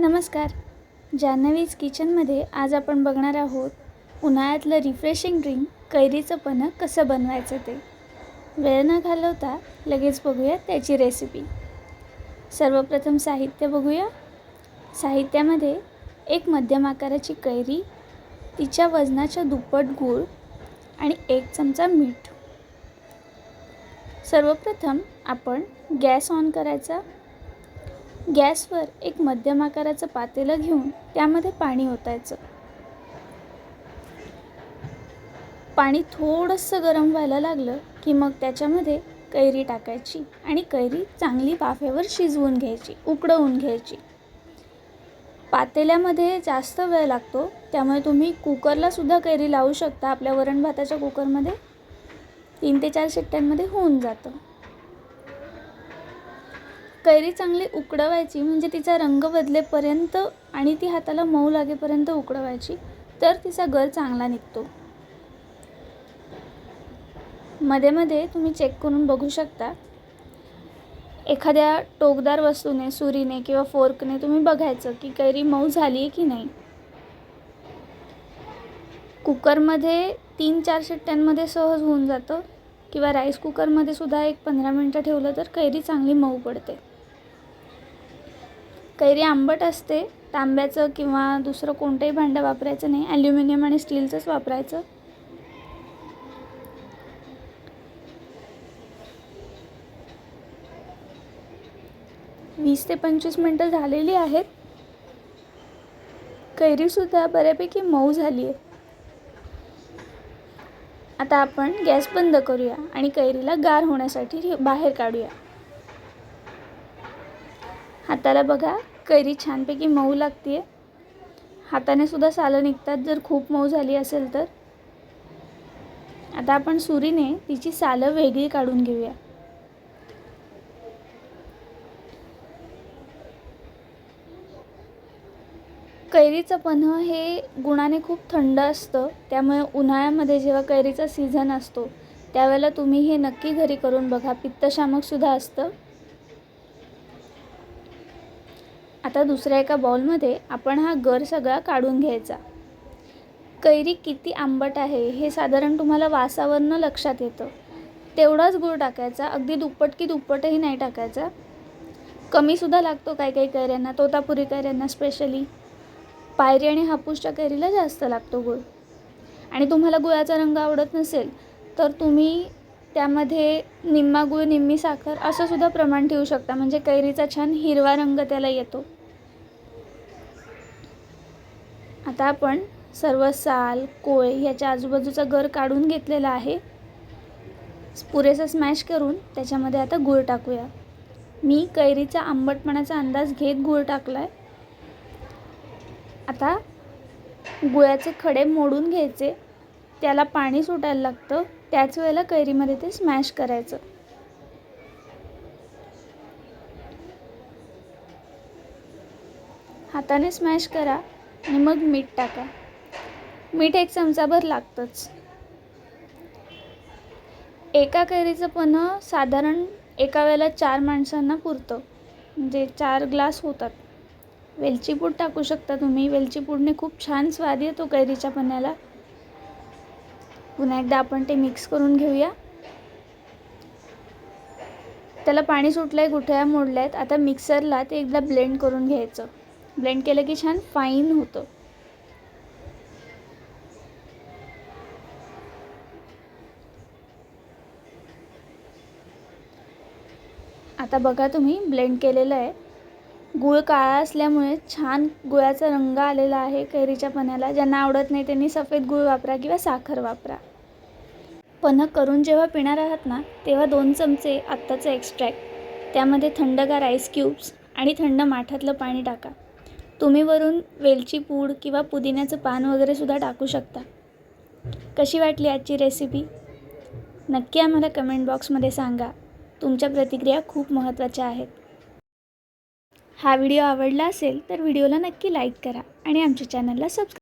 नमस्कार. जान्हवीज किचनमध्ये आज आपण बघणार आहोत उन्हाळ्यातलं रिफ्रेशिंग ड्रिंक कैरीचं पन्हं कसं बनवायचं ते. वेळ न घालवता लगेच बघूया त्याची रेसिपी. सर्वप्रथम साहित्य बघूया. साहित्यामध्ये एक मध्यम आकाराची कैरी, तिच्या वजनाच्या दुप्पट गूळ आणि 1 चमचा मीठ. सर्वप्रथम आपण गॅस ऑन करायचा. गॅसवर एक मध्यम आकाराचं पातेलं घेऊन त्यामध्ये पाणी ओतायचं. पाणी थोडंसं गरम व्हायला लागलं की मग त्याच्यामध्ये कैरी टाकायची आणि कैरी चांगली वाफेवर शिजवून घ्यायची, उकळवून घ्यायची. पातेल्यामध्ये जास्त वेळ लागतो, त्यामुळे तुम्ही कुकरला सुद्धा कैरी लावू शकता. आपल्या वरण भाताच्या कुकरमध्ये 3 ते 4 शिट्ट्यांमध्ये होऊन जातं. कैरी चांगली उकडवायची, म्हणजे तिचा रंग बदलेपर्यंत आणि ती हाताला मऊ लागेपर्यंत उकडवायची, तर तिचा गर चांगला निघतो. मध्ये मध्ये तुम्ही चेक करून बघू शकता. एखाद्या टोकदार वस्तूने, सुरीने किंवा फोर्कने तुम्ही बघायचं की कैरी मऊ झाली आहे की नाही. कुकरमध्ये 3-4 शिट्ट्यांमध्ये सहज होऊन जातं, किंवा राईस कुकरमध्ये सुद्धा 15 मिनटं ठेवलं तर कैरी चांगली मऊ पडते. कैरी आंबट असते. तांब्याचं किंवा दुसरं कोणतंही भांडं वापरायचं नाही, ॲल्युमिनियम आणि स्टीलचंच वापरायचं. वीस ते 25 मिनटं झालेली आहेत. कैरीसुद्धा बऱ्यापैकी मऊ झाली आहे. आता आपण गॅस बंद करूया आणि कैरीला गार होण्यासाठी बाहेर काढूया. हाताला बघा, कैरी छानपैकी मऊ लागते. हाताने सुद्धा सालं निघतात जर खूप मऊ झाली असेल तर. आता आपण सुरीने तिची सालं वेगळी काढून घेऊया. कैरीचं पन्हं हे गुणाने खूप थंड असतं, त्यामुळे उन्हाळ्यामध्ये जेव्हा कैरीचा सीझन असतो त्यावेळेला तुम्ही हे नक्की घरी करून बघा. पित्तशामकसुद्धा असतं. आता दुसऱ्या एका बाउलमध्ये आपण हा गर सगळा काढून घ्यायचा. कैरी किती आंबट आहे हे साधारण तुम्हाला वासावरनं लक्षात येतं. तेवढाच गूळ टाकायचा, अगदी दुप्पट की दुप्पटही नाही टाकायचा. कमीसुद्धा लागतो काही काही कैऱ्यांना, तोतापुरी कैऱ्यांना स्पेशली. पायरी आणि हापूसच्या कैरीला जास्त लागतो गूळ. आणि तुम्हाला गुळाचा रंग आवडत नसेल तर तुम्ही त्यामध्ये निम्मा गूळ निम्मी साखर असं सुद्धा प्रमाण ठेवू शकता, म्हणजे कैरीचा छान हिरवा रंग त्याला येतो. आता आपण सर्व साल, कोय ह्याच्या आजूबाजूचा गर काढून घेतलेला आहे. पुरेसा स्मॅश करून त्याच्यामध्ये आता गूळ टाकूया. मी कैरीचा आंबटपणाचा अंदाज घेत गूळ टाकला आहे. आता गुळाचे खडे मोडून घ्यायचे. त्याला पाणी सुटायला लागतं, त्याच वेळेला कैरीमध्ये ते स्मॅश करायचं. हाताने स्मॅश करा आणि मग मीठ टाका. मीठ 1 चमचाभर लागतंच. एका कैरीचं पन्हं साधारण एका वेळेला 4 माणसांना पुरतं, म्हणजे 4 ग्लास होतात. वेलची पूड टाकू शकता तुम्ही. वेलची पूडने खूप छान स्वाद येतो कैरीच्या पन्ह्याला. पुन्हा एकदा आपण ते मिक्स करून घेऊया. त्याला पाणी सुटलं आहे, गुठळ्या मोडल्या आहेत. आता मिक्सरला ते एकदा ब्लेंड करून घ्यायचं. ब्लेंड केलं की छान फाईन होतं. आता बघा, तुम्ही ब्लेंड केलेलं आहे. गूळ काळा असल्यामुळे छान गुळाचा रंग आलेला आहे कैरीच्या पन्ह्याला. ज्यांना आवडत नाही त्यांनी सफेद गूळ वापरा किंवा साखर वापरा. पन्हं करून जेव्हा पिणार आहात ना, तेव्हा 2 चमचे आत्ताचं एक्स्ट्रॅक्ट, त्यामध्ये थंडगार आईस क्यूब्स आणि थंड माठातलं पाणी टाका. तुम्ही वरून वेलची पूड किंवा पुदिन्याचं पान वगैरे सुद्धा टाकू शकता. कशी वाटली आजची रेसिपी? नक्की आम्हाला कमेंट बॉक्समध्ये सांगा. तुमच्या प्रतिक्रिया खूप महत्त्वाच्या आहेत. हा व्हिडिओ आवडला असेल तर व्हिडिओला नक्की लाईक करा आणि आमच्या चॅनलला सबस्क्राईब